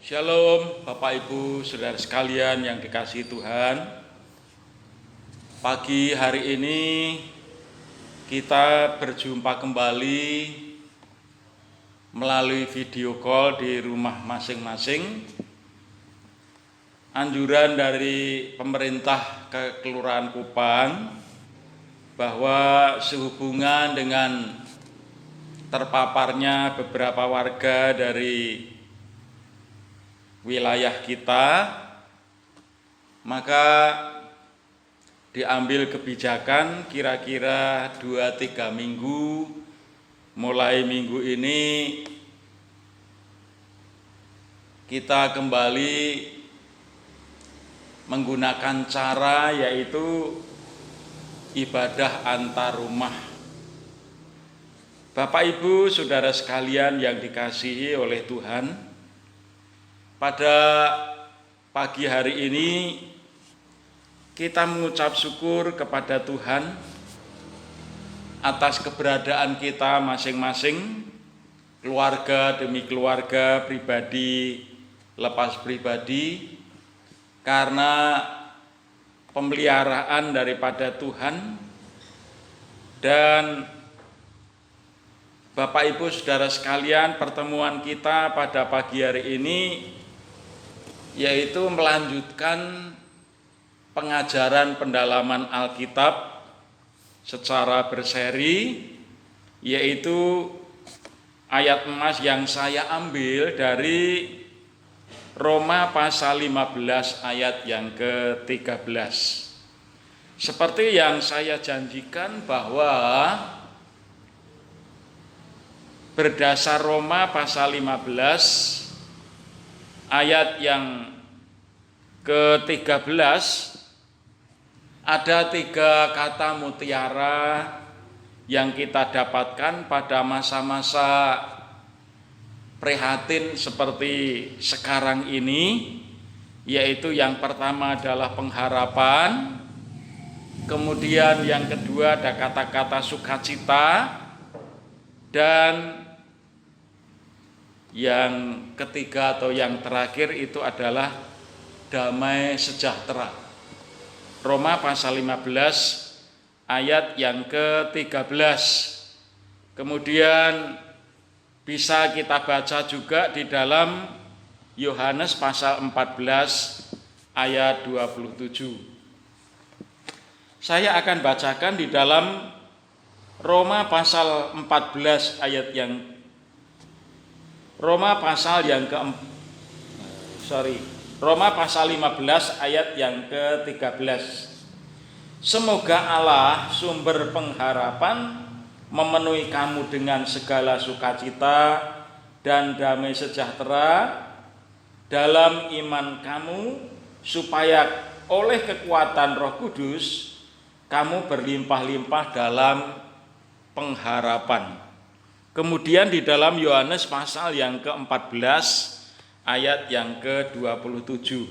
Shalom Bapak Ibu Saudara sekalian yang dikasihi Tuhan. Pagi hari ini kita berjumpa kembali melalui video call di rumah masing-masing. Anjuran dari pemerintah Kelurahan Kupang bahwa sehubungan dengan terpaparnya beberapa warga dari wilayah kita, maka diambil kebijakan kira-kira 2-3 minggu mulai minggu ini kita kembali menggunakan cara yaitu ibadah antar rumah. Bapak Ibu Saudara sekalian yang dikasihi oleh Tuhan, pada pagi hari ini kita mengucap syukur kepada Tuhan atas keberadaan kita masing-masing, keluarga demi keluarga, pribadi lepas pribadi, karena pemeliharaan daripada Tuhan. Dan Bapak Ibu Saudara sekalian, pertemuan kita pada pagi hari ini yaitu melanjutkan pengajaran pendalaman Alkitab secara berseri, yaitu ayat emas yang saya ambil dari Roma pasal 15 ayat yang ke-13. Seperti yang saya janjikan bahwa berdasar Roma pasal 15 ayat yang ke-13 ada 3 kata mutiara yang kita dapatkan pada masa-masa prihatin seperti sekarang ini, yaitu yang pertama adalah pengharapan, kemudian yang kedua ada kata-kata sukacita, dan yang ketiga atau yang terakhir itu adalah damai sejahtera. Roma pasal 15 ayat yang ke-13. Kemudian bisa kita baca juga di dalam Yohanes pasal 14 ayat 27. Saya akan bacakan di dalam Roma pasal 14 ayat yang Roma pasal 15 ayat yang ke-13. Semoga Allah sumber pengharapan memenuhi kamu dengan segala sukacita dan damai sejahtera dalam iman kamu, supaya oleh kekuatan Roh Kudus kamu berlimpah-limpah dalam pengharapan. Kemudian di dalam Yohanes pasal yang ke-14 ayat yang ke-27.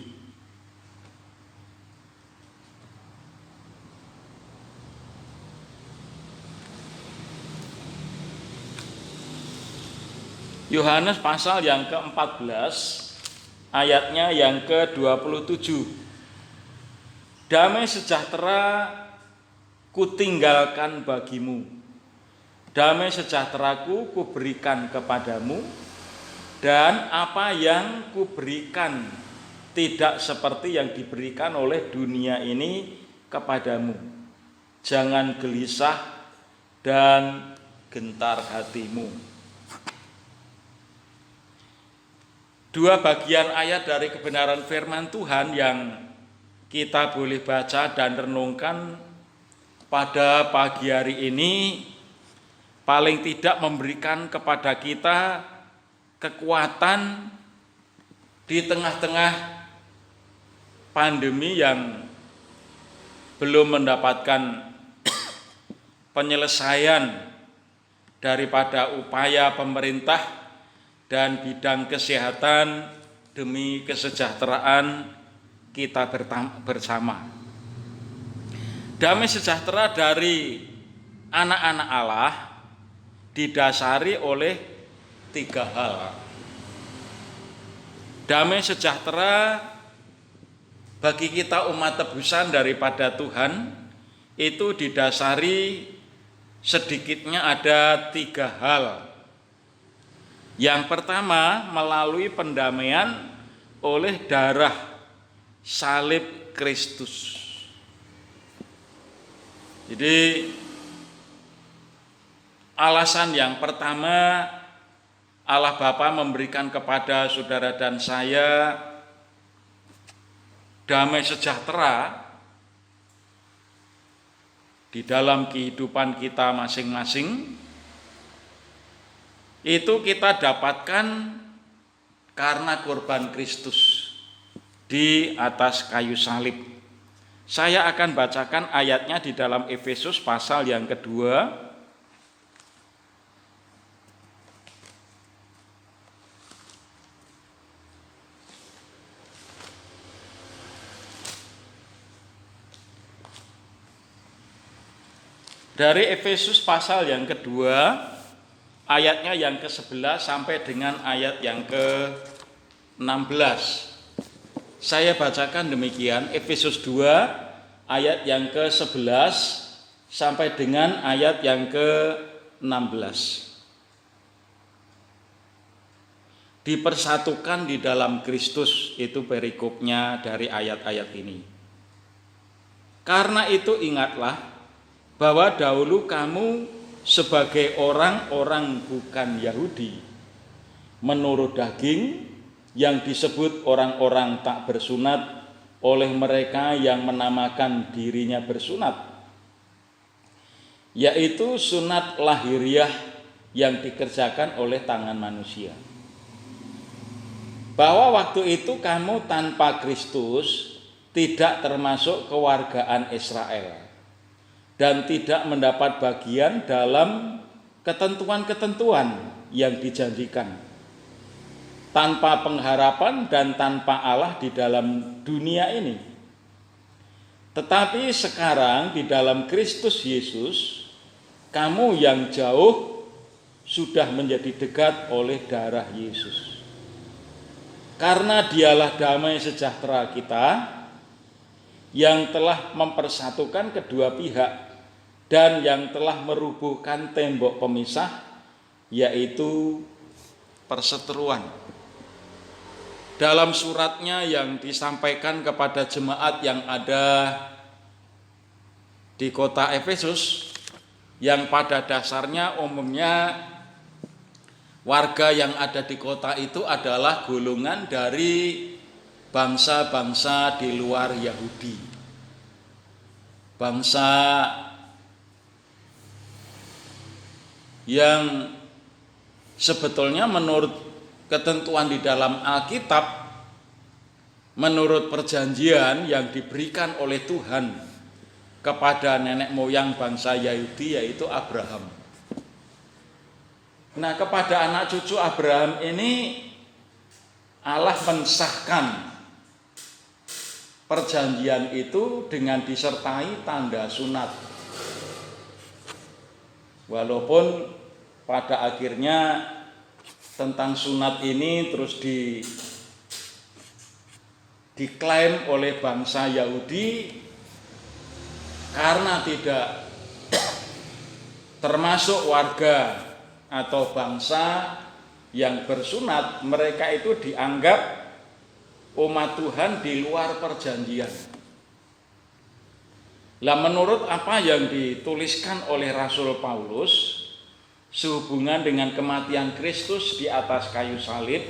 Yohanes pasal yang ke-14 ayatnya yang ke-27. Damai sejahtera kutinggalkan bagimu, damai sejahteraku kuberikan kepadamu, dan apa yang kuberikan tidak seperti yang diberikan oleh dunia ini kepadamu. Jangan gelisah dan gentar hatimu. 2 bagian ayat dari kebenaran firman Tuhan yang kita boleh baca dan renungkan pada pagi hari ini paling tidak memberikan kepada kita kekuatan di tengah-tengah pandemi yang belum mendapatkan penyelesaian daripada upaya pemerintah dan bidang kesehatan demi kesejahteraan kita bersama. Damai sejahtera dari anak-anak Allah didasari oleh 3 hal. Damai sejahtera bagi kita umat tebusan daripada Tuhan itu didasari sedikitnya ada 3 hal. Yang pertama, melalui pendamaian oleh darah salib Kristus. Jadi alasan yang pertama, Allah Bapa memberikan kepada saudara dan saya damai sejahtera di dalam kehidupan kita masing-masing. Itu kita dapatkan karena korban Kristus di atas kayu salib. Saya akan bacakan ayatnya di dalam Efesus pasal yang kedua. Dari Efesus pasal yang kedua, ayatnya yang ke-11 sampai dengan ayat yang ke-16. Saya bacakan demikian, Efesus 2 ayat yang ke-11 sampai dengan ayat yang ke-16. Dipersatukan di dalam Kristus, itu perikopnya dari ayat-ayat ini. Karena itu ingatlah bahwa dahulu kamu sebagai orang-orang bukan Yahudi menurut daging yang disebut orang-orang tak bersunat oleh mereka yang menamakan dirinya bersunat, yaitu sunat lahiriah yang dikerjakan oleh tangan manusia. Bahwa waktu itu kamu tanpa Kristus tidak termasuk kewargaan Israel dan tidak mendapat bagian dalam ketentuan-ketentuan yang dijanjikan, tanpa pengharapan dan tanpa Allah di dalam dunia ini. Tetapi sekarang di dalam Kristus Yesus, kamu yang jauh sudah menjadi dekat oleh darah Yesus. Karena dialah damai sejahtera kita, yang telah mempersatukan kedua pihak dan yang telah merubuhkan tembok pemisah, yaitu perseteruan. Dalam suratnya yang disampaikan kepada jemaat yang ada di kota Efesus, yang pada dasarnya umumnya warga yang ada di kota itu adalah golongan dari bangsa-bangsa di luar Yahudi, bangsa yang sebetulnya menurut ketentuan di dalam Alkitab, menurut perjanjian yang diberikan oleh Tuhan kepada nenek moyang bangsa Yahudi, yaitu Abraham. Nah, kepada anak cucu Abraham ini Allah mensahkan perjanjian itu dengan disertai tanda sunat. Walaupun pada akhirnya tentang sunat ini terus diklaim oleh bangsa Yahudi karena tidak termasuk warga atau bangsa yang bersunat, mereka itu dianggap umat Tuhan di luar perjanjian. Lah, menurut apa yang dituliskan oleh Rasul Paulus sehubungan dengan kematian Kristus di atas kayu salib,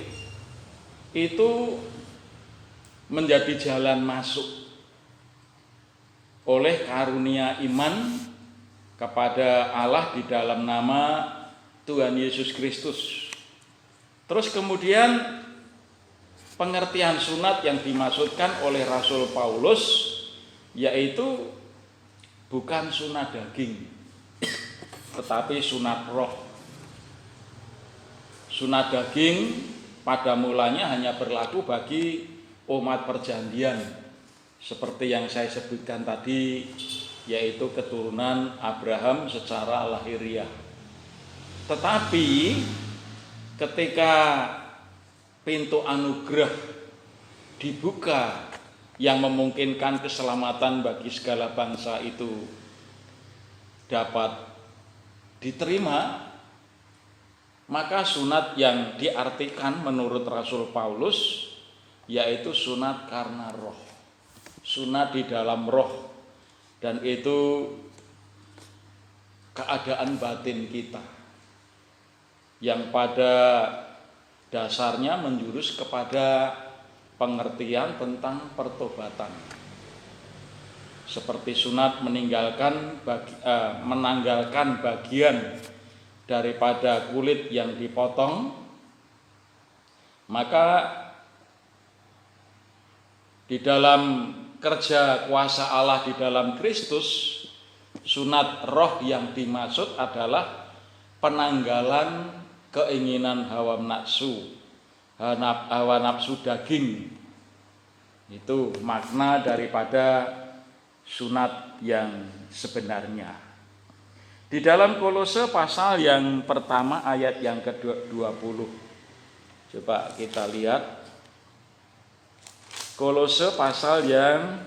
itu menjadi jalan masuk oleh karunia iman kepada Allah di dalam nama Tuhan Yesus Kristus. Terus kemudian pengertian sunat yang dimaksudkan oleh Rasul Paulus yaitu bukan sunat daging, tetapi sunat roh. Sunat daging pada mulanya hanya berlaku bagi umat perjanjian, seperti yang saya sebutkan tadi, yaitu keturunan Abraham secara lahiriah. Tetapi ketika pintu anugerah dibuka yang memungkinkan keselamatan bagi segala bangsa itu dapat diterima, maka sunat yang diartikan menurut Rasul Paulus yaitu sunat karena roh, sunat di dalam roh, dan itu keadaan batin kita yang pada dasarnya menjurus kepada pengertian tentang pertobatan. Seperti sunat menanggalkan bagian daripada kulit yang dipotong, maka di dalam kerja kuasa Allah di dalam Kristus, sunat roh yang dimaksud adalah penanggalan keinginan hawa nafsu daging. Itu makna daripada sunat yang sebenarnya. Di dalam Kolose pasal yang pertama ayat yang ke-20. Coba kita lihat. Kolose pasal yang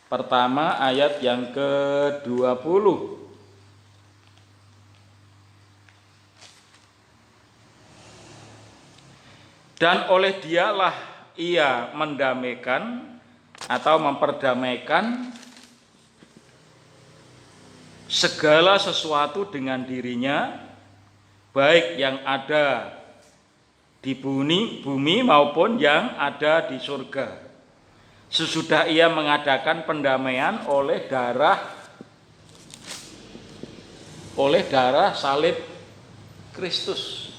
pertama ayat yang ke-20. Dan oleh dialah ia mendamaikan atau memperdamaikan segala sesuatu dengan dirinya, baik yang ada di bumi maupun yang ada di surga. Sesudah ia mengadakan pendamaian oleh darah salib Kristus.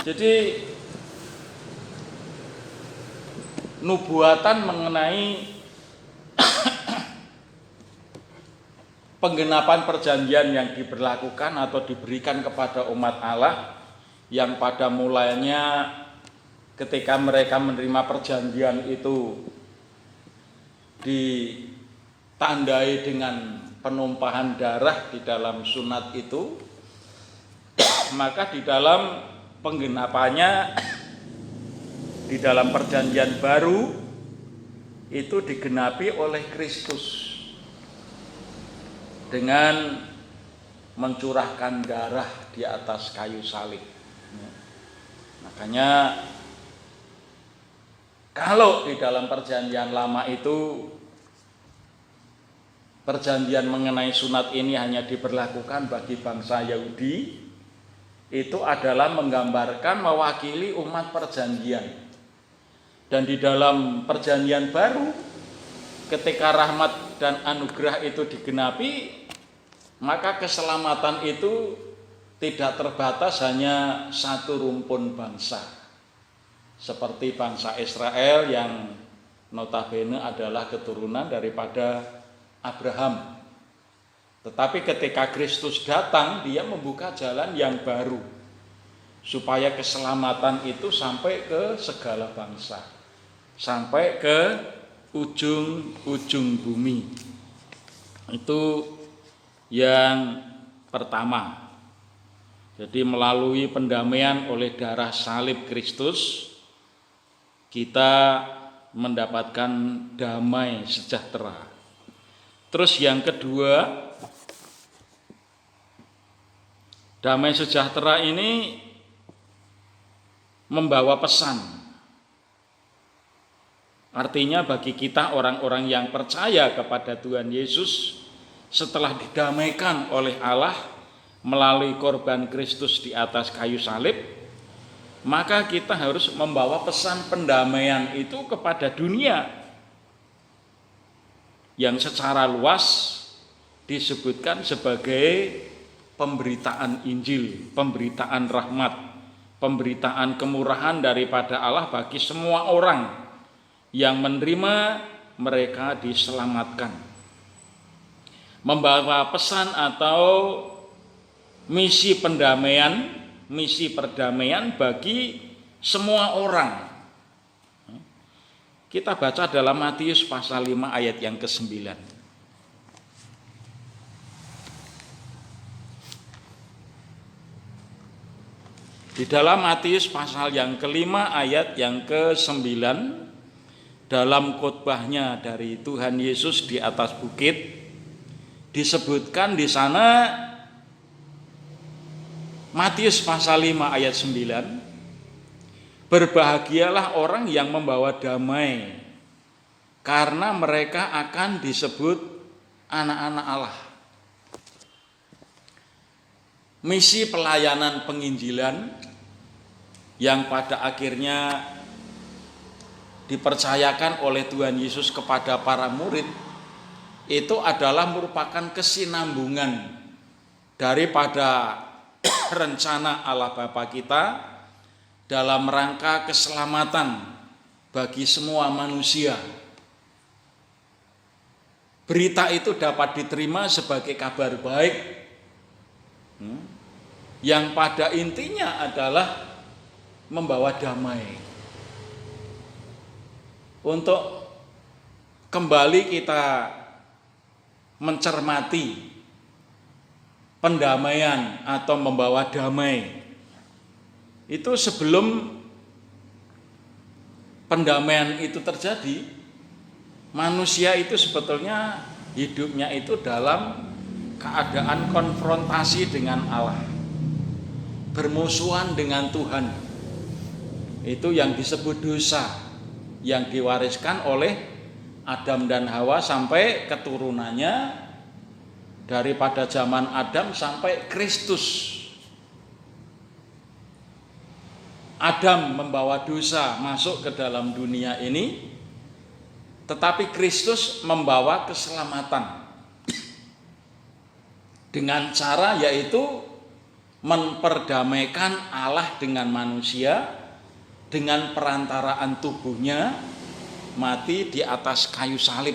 Jadi nubuatan mengenai penggenapan perjanjian yang diberlakukan atau diberikan kepada umat Allah yang pada mulanya ketika mereka menerima perjanjian itu ditandai dengan penumpahan darah di dalam sunat itu, maka di dalam penggenapannya di dalam perjanjian baru itu digenapi oleh Kristus dengan mencurahkan darah di atas kayu salib. Makanya kalau di dalam perjanjian lama itu perjanjian mengenai sunat ini hanya diberlakukan bagi bangsa Yahudi, itu adalah menggambarkan mewakili umat perjanjian. Dan di dalam perjanjian baru, ketika rahmat dan anugerah itu digenapi, maka keselamatan itu tidak terbatas hanya satu rumpun bangsa. Seperti bangsa Israel yang notabene adalah keturunan daripada Abraham. Tetapi ketika Kristus datang, dia membuka jalan yang baru supaya keselamatan itu sampai ke segala bangsa, sampai ke ujung bumi. Itu yang pertama. Jadi melalui pendamaian oleh darah salib Kristus, kita mendapatkan damai sejahtera. Terus yang kedua, damai sejahtera ini membawa pesan. Artinya bagi kita orang-orang yang percaya kepada Tuhan Yesus, setelah didamaikan oleh Allah melalui korban Kristus di atas kayu salib, maka kita harus membawa pesan pendamaian itu kepada dunia yang secara luas disebutkan sebagai pemberitaan Injil, pemberitaan rahmat, pemberitaan kemurahan daripada Allah bagi semua orang yang menerima, mereka diselamatkan. Membawa pesan atau misi perdamaian bagi semua orang. Kita baca dalam Matius pasal 5 ayat yang ke-9. Di dalam Matius pasal yang kelima ayat yang ke-9, dalam khotbahnya dari Tuhan Yesus di atas bukit, disebutkan di sana, Matius pasal 5 ayat 9, berbahagialah orang yang membawa damai, karena mereka akan disebut anak-anak Allah. Misi pelayanan penginjilan yang pada akhirnya dipercayakan oleh Tuhan Yesus kepada para murid, itu adalah merupakan kesinambungan daripada rencana Allah Bapa kita dalam rangka keselamatan bagi semua manusia. Berita itu dapat diterima sebagai kabar baik yang pada intinya adalah membawa damai. Untuk kembali kita mencermati pendamaian atau membawa damai, itu sebelum pendamaian itu terjadi, manusia itu sebetulnya hidupnya itu dalam keadaan konfrontasi dengan Allah, bermusuhan dengan Tuhan. Itu yang disebut dosa, yang diwariskan oleh Adam dan Hawa sampai keturunannya, daripada zaman Adam sampai Kristus. Adam membawa dosa masuk ke dalam dunia ini, tetapi Kristus membawa keselamatan dengan cara yaitu memperdamaikan Allah dengan manusia dengan perantaraan tubuhnya mati di atas kayu salib.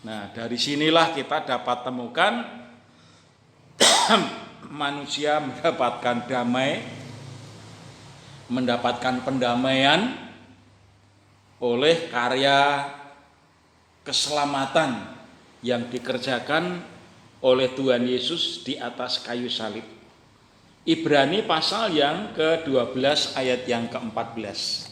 Nah, dari sinilah kita dapat temukan manusia mendapatkan damai, mendapatkan pendamaian oleh karya keselamatan yang dikerjakan oleh Tuhan Yesus di atas kayu salib. Ibrani pasal yang ke-12 ayat yang ke-14.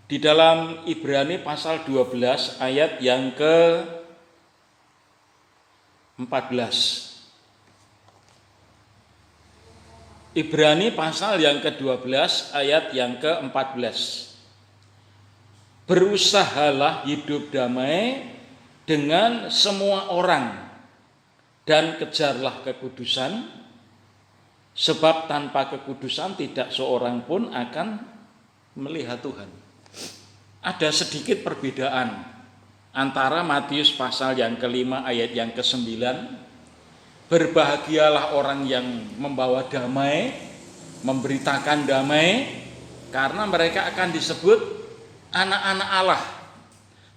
Di dalam Ibrani pasal 12 ayat yang ke-14. Ibrani pasal yang ke-12 ayat yang ke-14. Berusahalah hidup damai dengan semua orang dan kejarlah kekudusan, sebab tanpa kekudusan tidak seorang pun akan melihat Tuhan. Ada sedikit perbedaan antara Matius pasal yang ke-5 ayat yang ke-9, berbahagialah orang yang membawa damai, memberitakan damai, karena mereka akan disebut anak-anak Allah.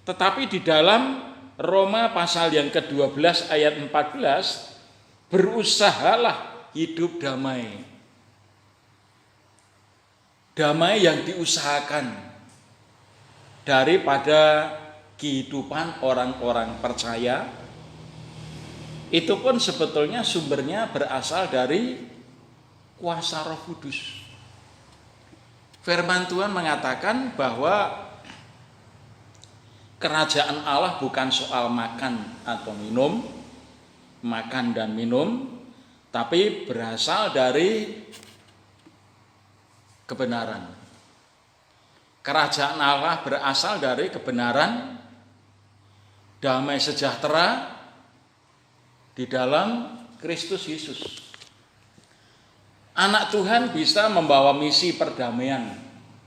Tetapi di dalam Roma pasal yang ke-12 ayat 14, berusahalah hidup damai. Damai yang diusahakan daripada kehidupan orang-orang percaya, itu pun sebetulnya sumbernya berasal dari kuasa Roh Kudus. Firman Tuhan mengatakan bahwa kerajaan Allah bukan soal makan atau minum, makan dan minum, tapi berasal dari kebenaran. Kerajaan Allah berasal dari kebenaran, damai sejahtera di dalam Kristus Yesus. Anak Tuhan bisa membawa misi perdamaian,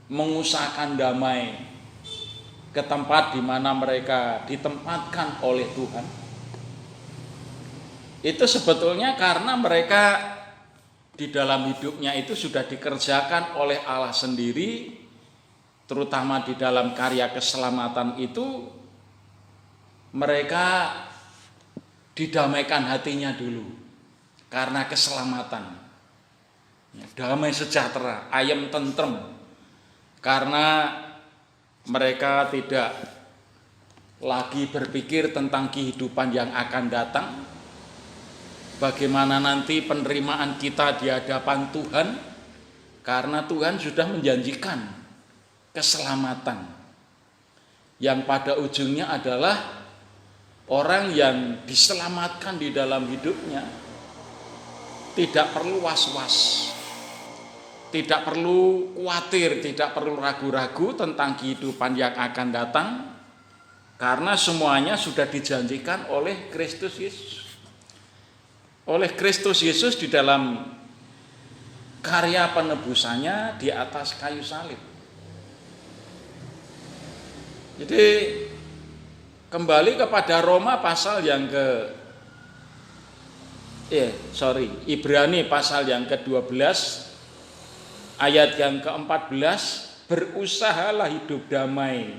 mengusahakan damai ke tempat di mana mereka ditempatkan oleh Tuhan. Itu sebetulnya karena mereka di dalam hidupnya itu sudah dikerjakan oleh Allah sendiri, terutama di dalam karya keselamatan itu mereka didamaikan hatinya dulu karena keselamatan. damai sejahtera, ayem tentrem, karena mereka tidak lagi berpikir tentang kehidupan yang akan datang, bagaimana nanti penerimaan kita di hadapan Tuhan, karena Tuhan sudah menjanjikan keselamatan yang pada ujungnya adalah orang yang diselamatkan di dalam hidupnya tidak perlu was-was, tidak perlu khawatir, tidak perlu ragu-ragu tentang kehidupan yang akan datang, karena semuanya sudah dijanjikan oleh Kristus Yesus. Oleh Kristus Yesus di dalam karya penebusannya di atas kayu salib. Jadi kembali kepada Roma pasal yang Ibrani pasal yang ke-12 ayat yang ke-14, berusahalah hidup damai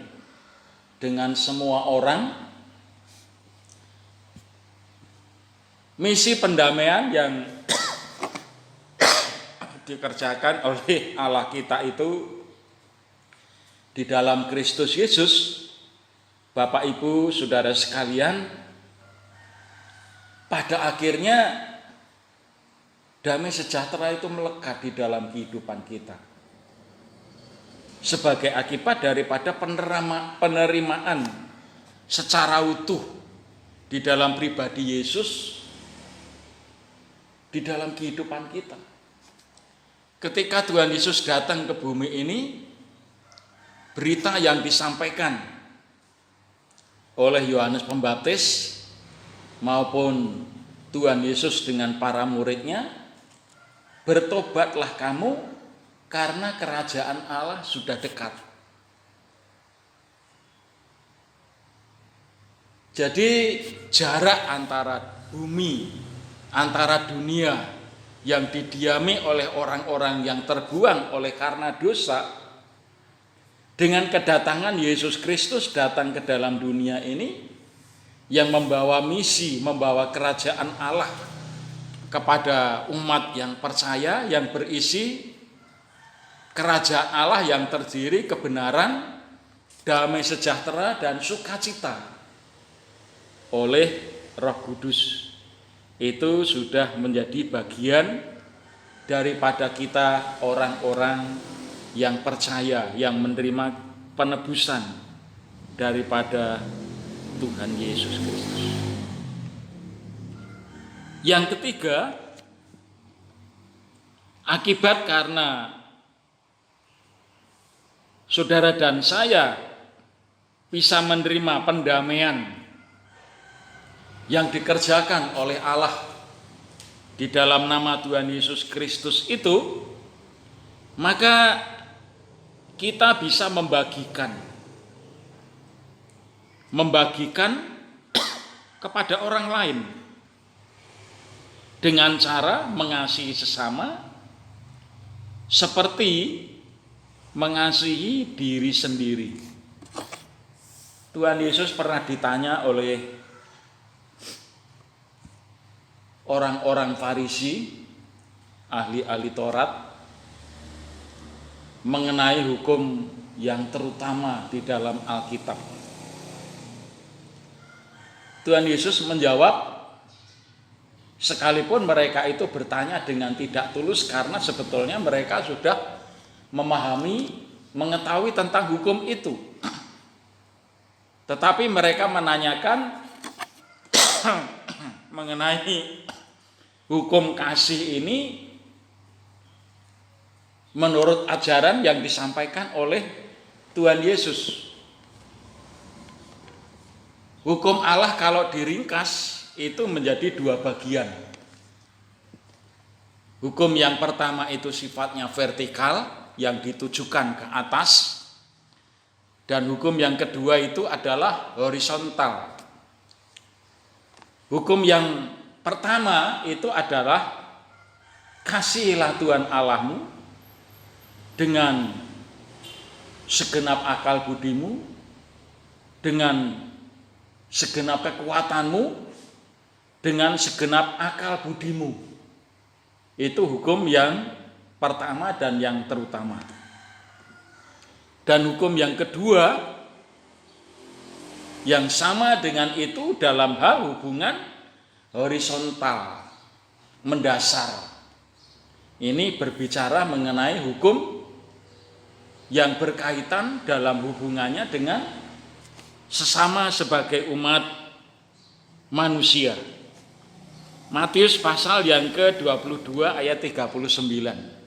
dengan semua orang. Misi pendamaian yang dikerjakan oleh Allah kita itu di dalam Kristus Yesus, Bapak Ibu Saudara sekalian, pada akhirnya damai sejahtera itu melekat di dalam kehidupan kita sebagai akibat daripada penerimaan secara utuh di dalam pribadi Yesus di dalam kehidupan kita. Ketika Tuhan Yesus datang ke bumi ini, berita yang disampaikan oleh Yohanes Pembaptis maupun Tuhan Yesus dengan para muridnya, bertobatlah kamu karena kerajaan Allah sudah dekat. Jadi jarak antara bumi, antara dunia yang didiami oleh orang-orang yang terbuang oleh karena dosa, dengan kedatangan Yesus Kristus datang ke dalam dunia ini yang membawa misi, membawa kerajaan Allah kepada umat yang percaya, yang berisi kerajaan Allah yang terdiri kebenaran, damai sejahtera, dan sukacita oleh Roh Kudus. Itu sudah menjadi bagian daripada kita orang-orang yang percaya, yang menerima penebusan daripada Tuhan Yesus Kristus. Yang ketiga, akibat karena saudara dan saya bisa menerima pendamaian yang dikerjakan oleh Allah di dalam nama Tuhan Yesus Kristus itu, maka kita bisa membagikan kepada orang lain dengan cara mengasihi sesama seperti mengasihi diri sendiri. Tuhan Yesus pernah ditanya oleh orang-orang Farisi, ahli-ahli Taurat, mengenai hukum yang terutama di dalam Alkitab. Tuhan Yesus menjawab, sekalipun mereka itu bertanya dengan tidak tulus, karena sebetulnya mereka sudah memahami, mengetahui tentang hukum itu. Tetapi mereka menanyakan mengenai hukum kasih ini menurut ajaran yang disampaikan oleh Tuhan Yesus. Hukum Allah kalau diringkas itu menjadi dua bagian. Hukum yang pertama itu sifatnya vertikal, yang ditujukan ke atas, dan hukum yang kedua itu adalah horizontal. Hukum yang pertama itu adalah kasihilah Tuhan Allahmu dengan segenap akal budimu, dengan segenap kekuatanmu, dengan segenap akal budimu. Itu hukum yang pertama dan yang terutama. Dan hukum yang kedua yang sama dengan itu dalam hal hubungan horizontal, mendasar. Ini berbicara mengenai hukum yang berkaitan dalam hubungannya dengan sesama sebagai umat manusia. Matius pasal yang ke-22 ayat 39.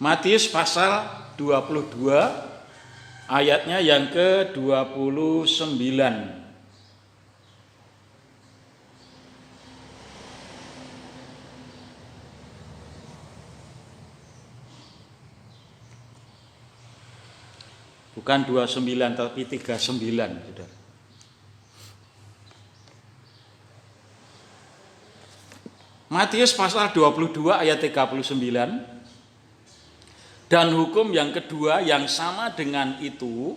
Matius pasal 22 ayatnya yang ke-29. Bukan 29 tapi 39, Saudara. Matius pasal 22 ayat 39. Dan hukum yang kedua yang sama dengan itu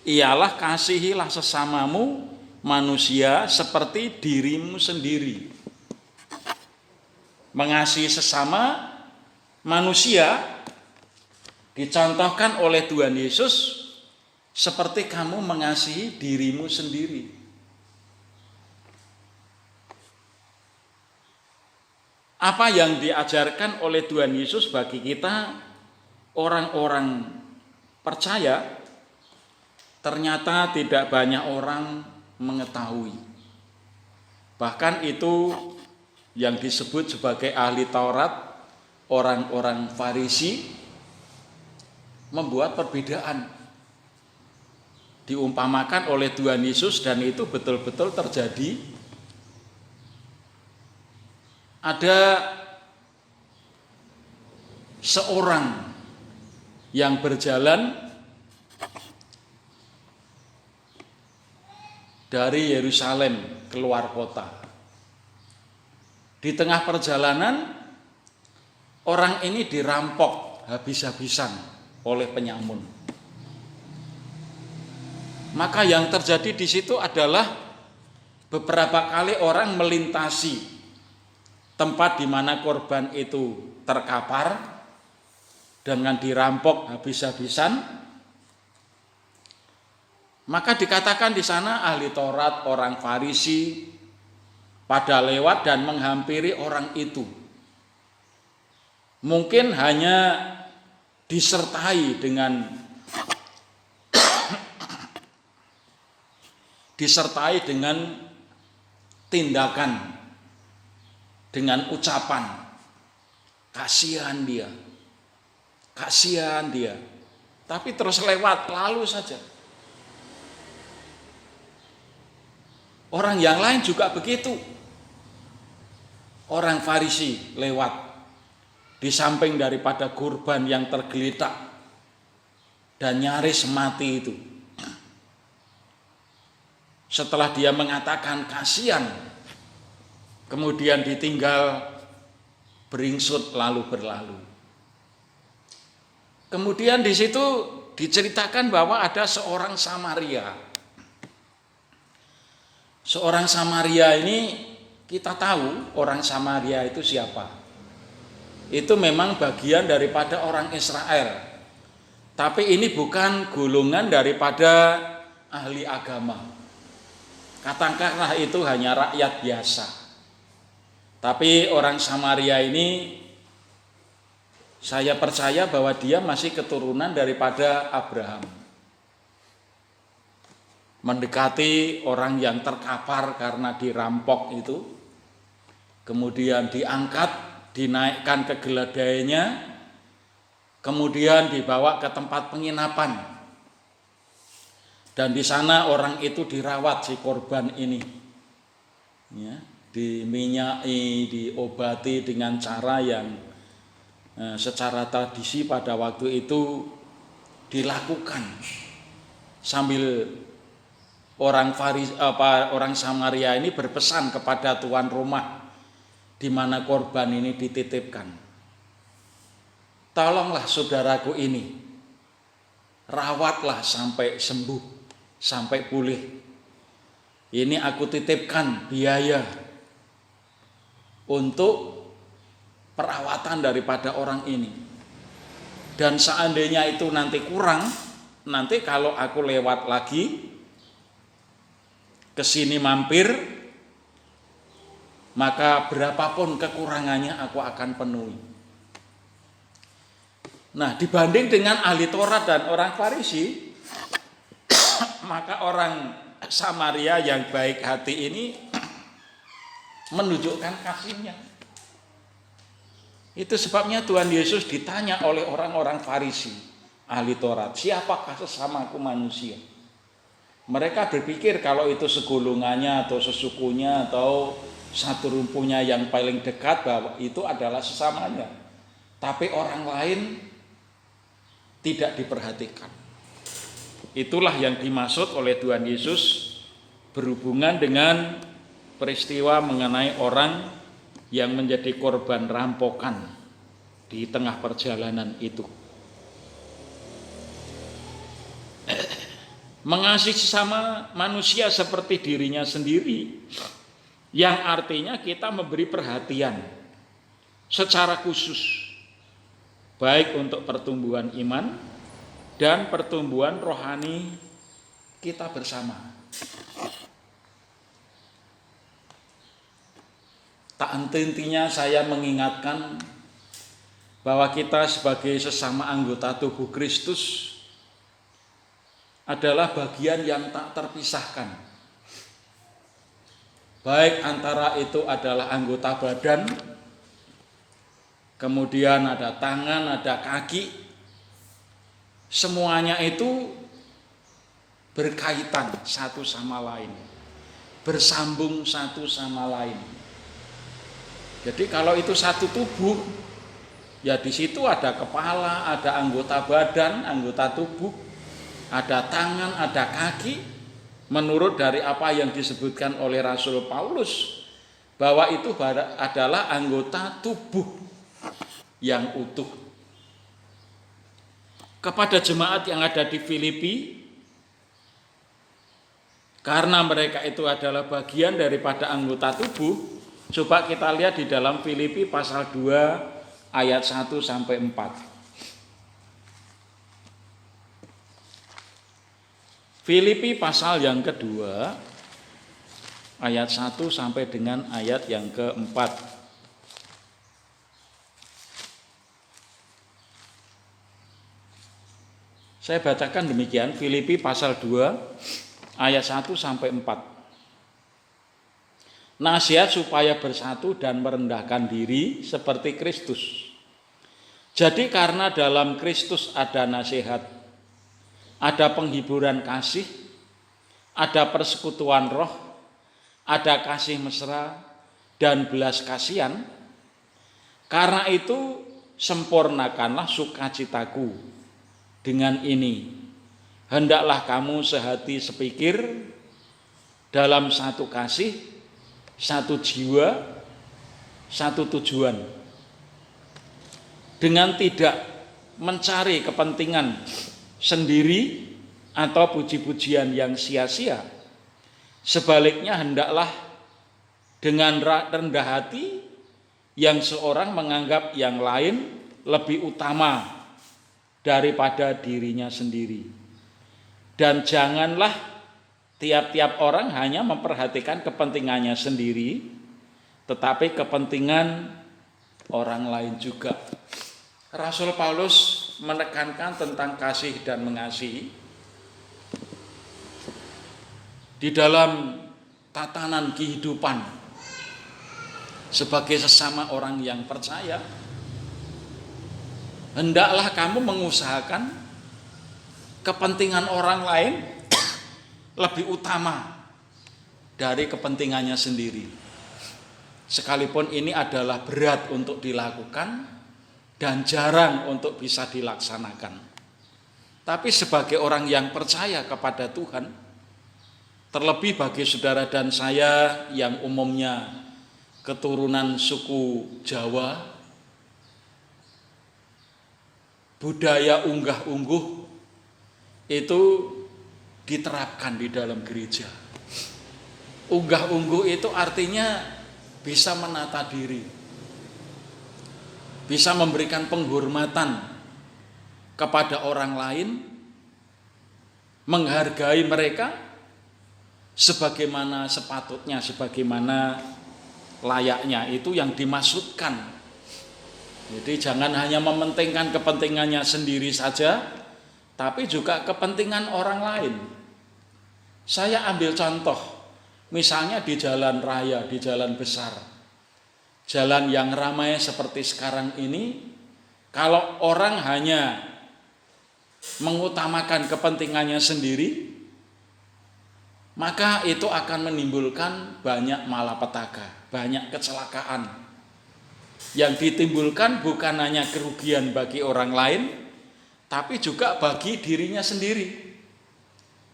ialah kasihilah sesamamu manusia seperti dirimu sendiri. Mengasihi sesama manusia dicontohkan oleh Tuhan Yesus seperti kamu mengasihi dirimu sendiri. Apa yang diajarkan oleh Tuhan Yesus bagi kita orang-orang percaya ternyata tidak banyak orang mengetahui. Bahkan itu yang disebut sebagai ahli Taurat, orang-orang Farisi, membuat perbedaan. Diumpamakan oleh Tuhan Yesus dan itu betul-betul terjadi. Ada seorang yang berjalan dari Yerusalem keluar kota. Di tengah perjalanan, orang ini dirampok habis-habisan oleh penyamun. Maka yang terjadi di situ adalah beberapa kali orang melintasi tempat di mana korban itu terkapar dengan dirampok habis-habisan. Maka dikatakan di sana ahli Taurat, orang Farisi pada lewat dan menghampiri orang itu. Mungkin hanya disertai dengan tindakan, dengan ucapan, kasihan dia. Kasihan dia, tapi terus lewat, lalu saja. Orang yang lain juga begitu. Orang Farisi lewat di samping daripada korban yang tergeletak dan nyaris mati itu. Setelah dia mengatakan kasihan, kemudian ditinggal beringsut lalu berlalu. Kemudian di situ diceritakan bahwa ada seorang Samaria. Seorang Samaria ini kita tahu orang Samaria itu siapa. Itu memang bagian daripada orang Israel. Tapi ini bukan golongan daripada ahli agama. Katakanlah itu hanya rakyat biasa. Tapi orang Samaria ini saya percaya bahwa dia masih keturunan daripada Abraham. Mendekati orang yang terkapar karena dirampok itu, kemudian diangkat, dinaikkan ke keledainya, kemudian dibawa ke tempat penginapan. Dan di sana orang itu dirawat, si korban ini. Ya, diminyai, diobati dengan cara yang secara tradisi pada waktu itu dilakukan sambil orang Samaria ini berpesan kepada tuan rumah di mana korban ini dititipkan. Tolonglah saudaraku ini, rawatlah sampai sembuh, sampai pulih. Ini aku titipkan biaya untuk perawatan daripada orang ini. Dan seandainya itu nanti kurang, nanti kalau aku lewat lagi ke sini mampir, maka berapapun kekurangannya aku akan penuhi. Nah, dibanding dengan ahli Taurat dan orang Farisi, maka orang Samaria yang baik hati ini menunjukkan kasihnya. Itu sebabnya Tuhan Yesus ditanya oleh orang-orang Farisi, ahli Taurat, siapakah sesamaku manusia? Mereka berpikir kalau itu segolongannya atau sesukunya atau satu rumpunya yang paling dekat, bahwa itu adalah sesamanya. Tapi orang lain tidak diperhatikan. Itulah yang dimaksud oleh Tuhan Yesus berhubungan dengan peristiwa mengenai orang yang menjadi korban rampokan di tengah perjalanan itu. Mengasihi sesama manusia seperti dirinya sendiri, yang artinya kita memberi perhatian secara khusus, baik untuk pertumbuhan iman dan pertumbuhan rohani kita bersama. Tak henti-hentinya saya mengingatkan bahwa kita sebagai sesama anggota tubuh Kristus adalah bagian yang tak terpisahkan. Baik antara itu adalah anggota badan, kemudian ada tangan, ada kaki, semuanya itu berkaitan satu sama lain, bersambung satu sama lain. Jadi kalau itu satu tubuh, ya di situ ada kepala, ada anggota badan, anggota tubuh, ada tangan, ada kaki. Menurut dari apa yang disebutkan oleh Rasul Paulus, bahwa itu adalah anggota tubuh yang utuh. Kepada jemaat yang ada di Filipi, karena mereka itu adalah bagian daripada anggota tubuh, coba kita lihat di dalam Filipi pasal 2 ayat 1 sampai 4. Filipi pasal yang kedua ayat 1 sampai dengan ayat yang keempat. Saya bacakan demikian, Filipi pasal 2 ayat 1 sampai 4. Nasihat supaya bersatu dan merendahkan diri seperti Kristus. Jadi karena dalam Kristus ada nasihat, ada penghiburan kasih, ada persekutuan roh, ada kasih mesra dan belas kasihan. Karena itu sempurnakanlah sukacitaku dengan ini. Hendaklah kamu sehati sepikir, dalam satu kasih, satu jiwa, satu tujuan. Dengan tidak mencari kepentingan sendiri atau puji-pujian yang sia-sia. Sebaliknya hendaklah dengan rendah hati yang seorang menganggap yang lain lebih utama daripada dirinya sendiri. Dan janganlah tiap-tiap orang hanya memperhatikan kepentingannya sendiri, tetapi kepentingan orang lain juga. Rasul Paulus menekankan tentang kasih dan mengasihi di dalam tatanan kehidupan sebagai sesama orang yang percaya. Hendaklah kamu mengusahakan kepentingan orang lain lebih utama dari kepentingannya sendiri. Sekalipun ini adalah berat untuk dilakukan dan jarang untuk bisa dilaksanakan. Tapi sebagai orang yang percaya kepada Tuhan, terlebih bagi saudara dan saya yang umumnya keturunan suku Jawa, budaya unggah-ungguh itu diterapkan di dalam gereja. Unggah-ungguh itu artinya bisa menata diri, bisa memberikan penghormatan kepada orang lain, menghargai mereka sebagaimana sepatutnya, sebagaimana layaknya. Itu yang dimaksudkan. Jadi jangan hanya mementingkan kepentingannya sendiri saja, tapi juga kepentingan orang lain. Saya ambil contoh, misalnya di jalan raya, di jalan besar, jalan yang ramai seperti sekarang ini, kalau orang hanya mengutamakan kepentingannya sendiri, maka itu akan menimbulkan banyak malapetaka, banyak kecelakaan. Yang ditimbulkan bukan hanya kerugian bagi orang lain, tapi juga bagi dirinya sendiri.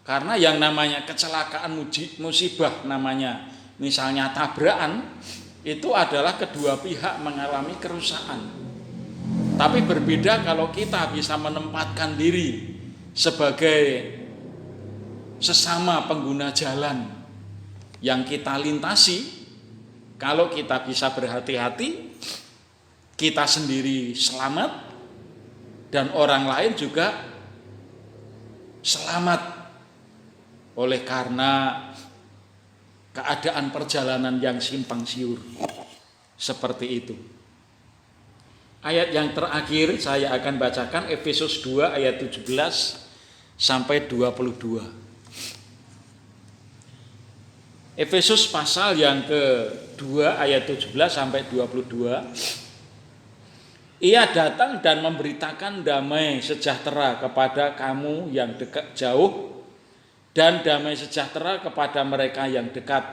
Karena yang namanya kecelakaan musibah, namanya misalnya tabrakan, itu adalah kedua pihak mengalami kerusakan. Tapi berbeda kalau kita bisa menempatkan diri sebagai sesama pengguna jalan yang kita lintasi. Kalau kita bisa berhati-hati, kita sendiri selamat dan orang lain juga selamat oleh karena keadaan perjalanan yang simpang siur seperti itu. Ayat yang terakhir saya akan bacakan Efesus 2 ayat 17 sampai 22. Efesus pasal yang ke-2 ayat 17 sampai 22. Ia datang dan memberitakan damai sejahtera kepada kamu yang dekat jauh dan damai sejahtera kepada mereka yang dekat.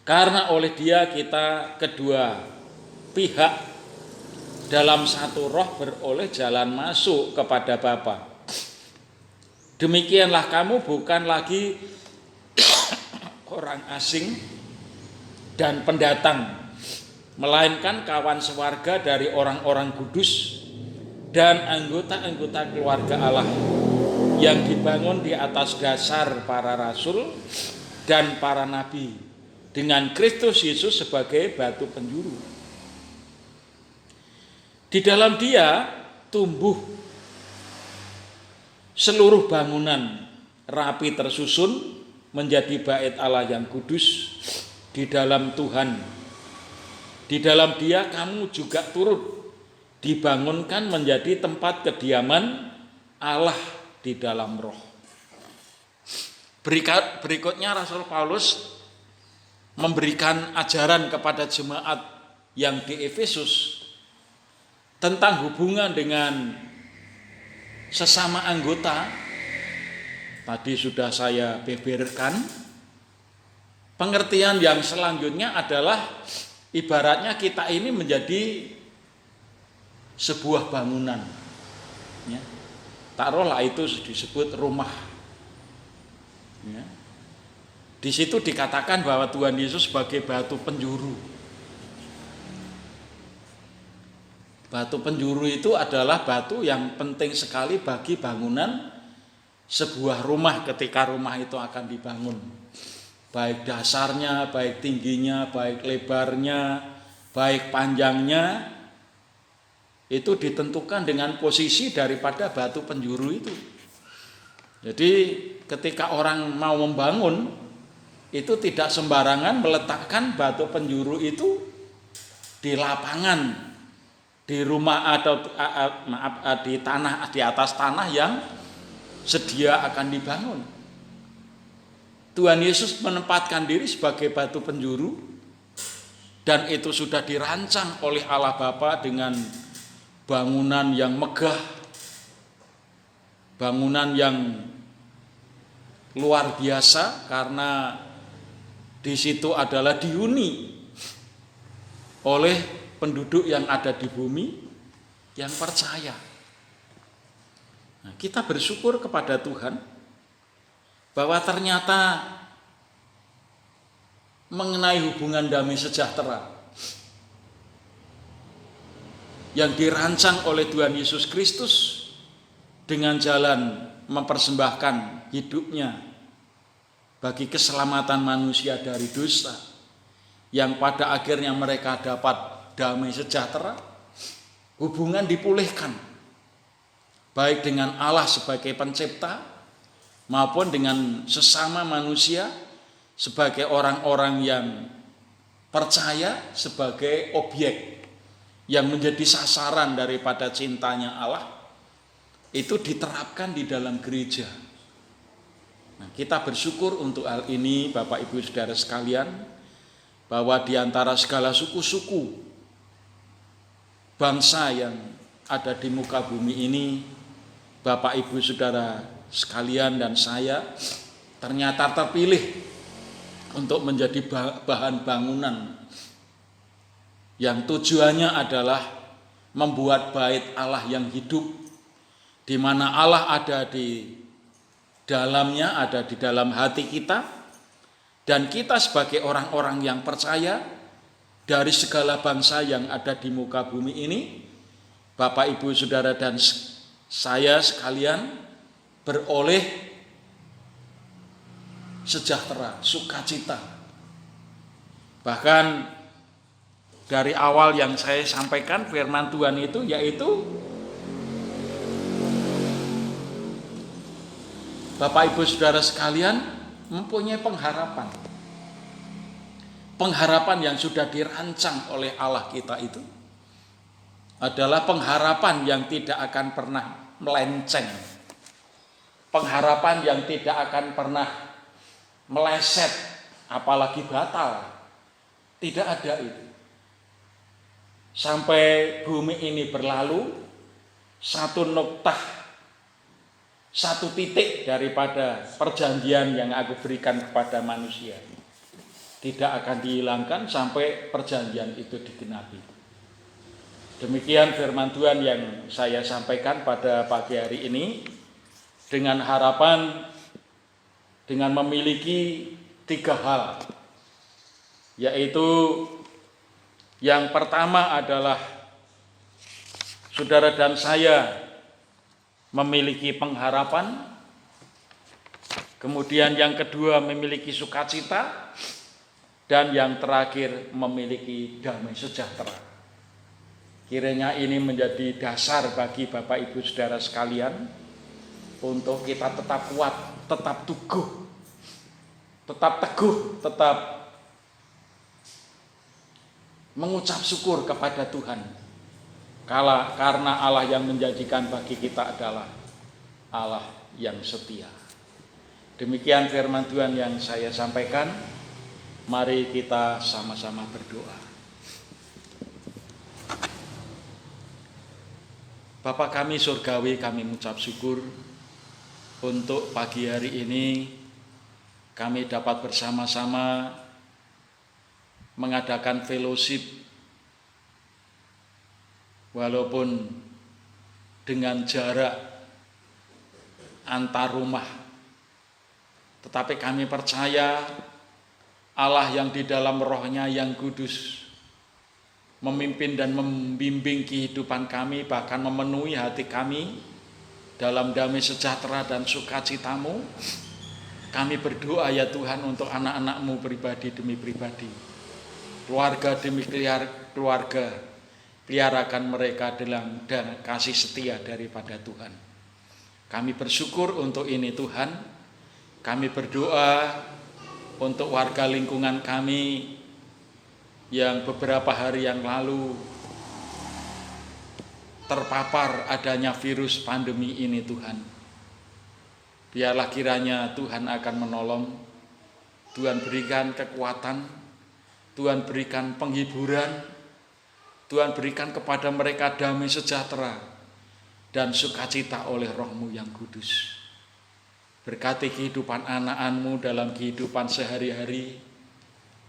Karena oleh Dia kita kedua pihak dalam satu roh beroleh jalan masuk kepada Bapa. Demikianlah kamu bukan lagi orang asing dan pendatang, melainkan kawan sewarga dari orang-orang kudus dan anggota-anggota keluarga Allah yang dibangun di atas dasar para rasul dan para nabi dengan Kristus Yesus sebagai batu penjuru. Di dalam Dia tumbuh seluruh bangunan rapi tersusun menjadi bait Allah yang kudus di dalam Tuhan. Di dalam Dia kamu juga turut dibangunkan menjadi tempat kediaman Allah di dalam roh. Berikutnya Rasul Paulus memberikan ajaran kepada jemaat yang di Efesus tentang hubungan dengan sesama anggota. Tadi sudah saya beberkan. Pengertian yang selanjutnya adalah ibaratnya kita ini menjadi sebuah bangunan, ya. Taruhlah itu disebut rumah, ya. Di situ dikatakan bahwa Tuhan Yesus sebagai batu penjuru. Batu penjuru itu adalah batu yang penting sekali bagi bangunan sebuah rumah ketika rumah itu akan dibangun. Baik dasarnya, baik tingginya, baik lebarnya, baik panjangnya, itu ditentukan dengan posisi daripada batu penjuru itu. Jadi ketika orang mau membangun, itu tidak sembarangan meletakkan batu penjuru itu di lapangan, di rumah atau di tanah, di atas tanah yang sedia akan dibangun. Tuhan Yesus menempatkan diri sebagai batu penjuru, dan itu sudah dirancang oleh Allah Bapa dengan bangunan yang megah, bangunan yang luar biasa, karena di situ adalah dihuni oleh penduduk yang ada di bumi yang percaya. Nah, kita bersyukur kepada Tuhan bahwa ternyata mengenai hubungan damai sejahtera yang dirancang oleh Tuhan Yesus Kristus dengan jalan mempersembahkan hidupnya bagi keselamatan manusia dari dosa, yang pada akhirnya mereka dapat damai sejahtera, hubungan dipulihkan baik dengan Allah sebagai pencipta maupun dengan sesama manusia sebagai orang-orang yang percaya sebagai objek yang menjadi sasaran daripada cintanya Allah, itu diterapkan di dalam gereja. Nah, kita bersyukur untuk hal ini Bapak Ibu Saudara sekalian, bahwa di antara segala suku-suku bangsa yang ada di muka bumi ini, Bapak Ibu Saudara sekalian dan saya ternyata terpilih untuk menjadi bahan bangunan yang tujuannya adalah membuat bait Allah yang hidup, di mana Allah ada di dalamnya, ada di dalam hati kita, dan kita sebagai orang-orang yang percaya dari segala bangsa yang ada di muka bumi ini, Bapak Ibu Saudara dan saya sekalian beroleh sejahtera, sukacita. Bahkan dari awal yang saya sampaikan firman Tuhan itu, yaitu Bapak Ibu Saudara sekalian mempunyai pengharapan. Pengharapan yang sudah dirancang oleh Allah kita itu adalah pengharapan yang tidak akan pernah melenceng. Pengharapan yang tidak akan pernah meleset, apalagi batal. Tidak ada itu. Sampai bumi ini berlalu, satu noktah, satu titik daripada perjanjian yang aku berikan kepada manusia tidak akan dihilangkan sampai perjanjian itu digenapi. Demikian firman Tuhan yang saya sampaikan pada pagi hari ini, dengan harapan, dengan memiliki 3 hal, yaitu yang pertama adalah saudara dan saya memiliki pengharapan, kemudian yang kedua memiliki sukacita, dan yang terakhir memiliki damai sejahtera. Kiranya ini menjadi dasar bagi Bapak Ibu Saudara sekalian untuk kita tetap kuat, tetap teguh, tetap mengucap syukur kepada Tuhan. Karena Allah yang menjanjikan bagi kita adalah Allah yang setia. Demikian firman Tuhan yang saya sampaikan. Mari kita sama-sama berdoa. Bapa kami surgawi, kami mengucap syukur untuk pagi hari ini kami dapat bersama-sama mengadakan fellowship, walaupun dengan jarak antar rumah, tetapi kami percaya Allah yang di dalam rohnya yang kudus memimpin dan membimbing kehidupan kami, bahkan memenuhi hati kami dalam damai sejahtera dan sukacitamu. Kami berdoa ya Tuhan untuk anak-anak-Mu pribadi demi pribadi, keluarga demi keluarga, peliharakan mereka dalam dan kasih setia daripada Tuhan. Kami bersyukur untuk ini Tuhan. Kami berdoa untuk warga lingkungan kami yang beberapa hari yang lalu terpapar adanya virus pandemi ini Tuhan. Biarlah kiranya Tuhan akan menolong, Tuhan berikan kekuatan, Tuhan berikan penghiburan, Tuhan berikan kepada mereka damai sejahtera dan sukacita oleh Roh-Mu yang kudus. Berkati kehidupan anak-anak-Mu dalam kehidupan sehari-hari.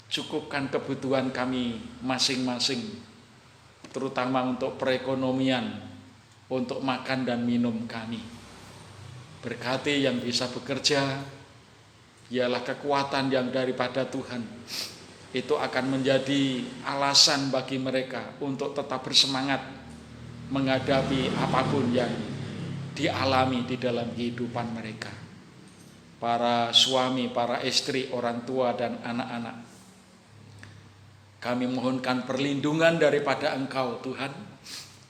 Cukupkan kebutuhan kami masing-masing, terutama untuk perekonomian, untuk makan dan minum kami. Berkati yang bisa bekerja, ialah kekuatan yang daripada Tuhan. Itu akan menjadi alasan bagi mereka untuk tetap bersemangat menghadapi apapun yang dialami di dalam kehidupan mereka. Para suami, para istri, orang tua, dan anak-anak. Kami mohonkan perlindungan daripada Engkau Tuhan,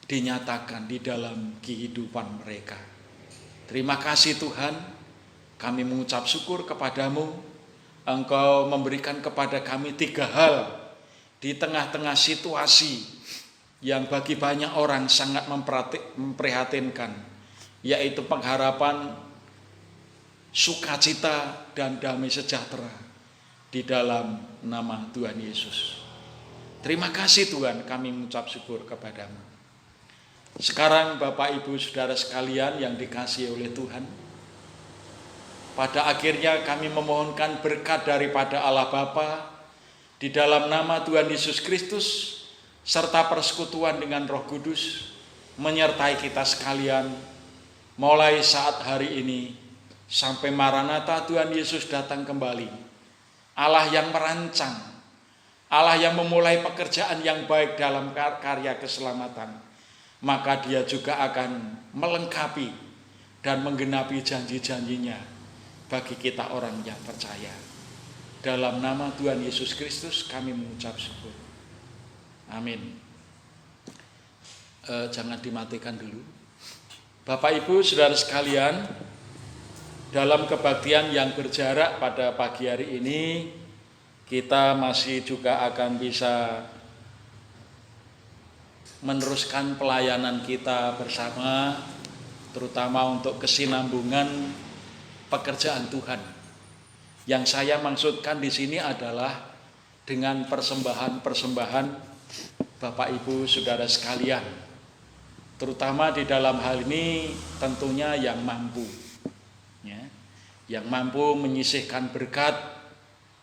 dinyatakan di dalam kehidupan mereka. Terima kasih Tuhan, kami mengucap syukur kepadamu. Engkau memberikan kepada kami 3 hal di tengah-tengah situasi yang bagi banyak orang sangat memprihatinkan, yaitu pengharapan, sukacita, dan damai sejahtera di dalam nama Tuhan Yesus. Terima kasih Tuhan, kami mengucap syukur kepadamu. Sekarang Bapak Ibu Saudara sekalian yang dikasihi oleh Tuhan, pada akhirnya kami memohonkan berkat daripada Allah Bapa di dalam nama Tuhan Yesus Kristus, serta persekutuan dengan Roh Kudus menyertai kita sekalian mulai saat hari ini sampai Maranatha Tuhan Yesus datang kembali. Allah yang merancang, Allah yang memulai pekerjaan yang baik dalam karya keselamatan, maka Dia juga akan melengkapi dan menggenapi janji-janjinya bagi kita orang yang percaya. Dalam nama Tuhan Yesus Kristus kami mengucap syukur. Amin. Jangan dimatikan dulu. Bapak Ibu Saudara sekalian, dalam kebaktian yang berjarak pada pagi hari ini, kita masih juga akan bisa meneruskan pelayanan kita bersama, terutama untuk kesinambungan pekerjaan Tuhan. Yang saya maksudkan di sini adalah dengan persembahan-persembahan Bapak Ibu Saudara sekalian, terutama di dalam hal ini tentunya yang mampu, ya, yang mampu menyisihkan berkat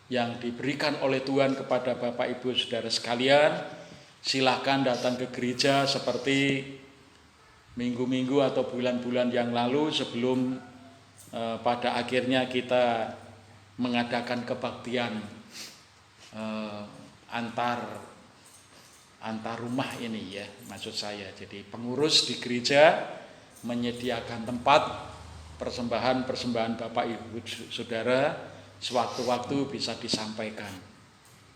yang diberikan oleh Tuhan kepada Bapak Ibu Saudara sekalian. Silakan datang ke gereja seperti minggu-minggu atau bulan-bulan yang lalu sebelum pada akhirnya kita mengadakan kebaktian antar rumah ini, ya, maksud saya. Jadi pengurus di gereja menyediakan tempat persembahan Bapak Ibu Saudara sewaktu-waktu bisa disampaikan.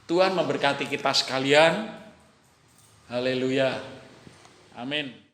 Tuhan memberkati kita sekalian. Haleluya. Amin.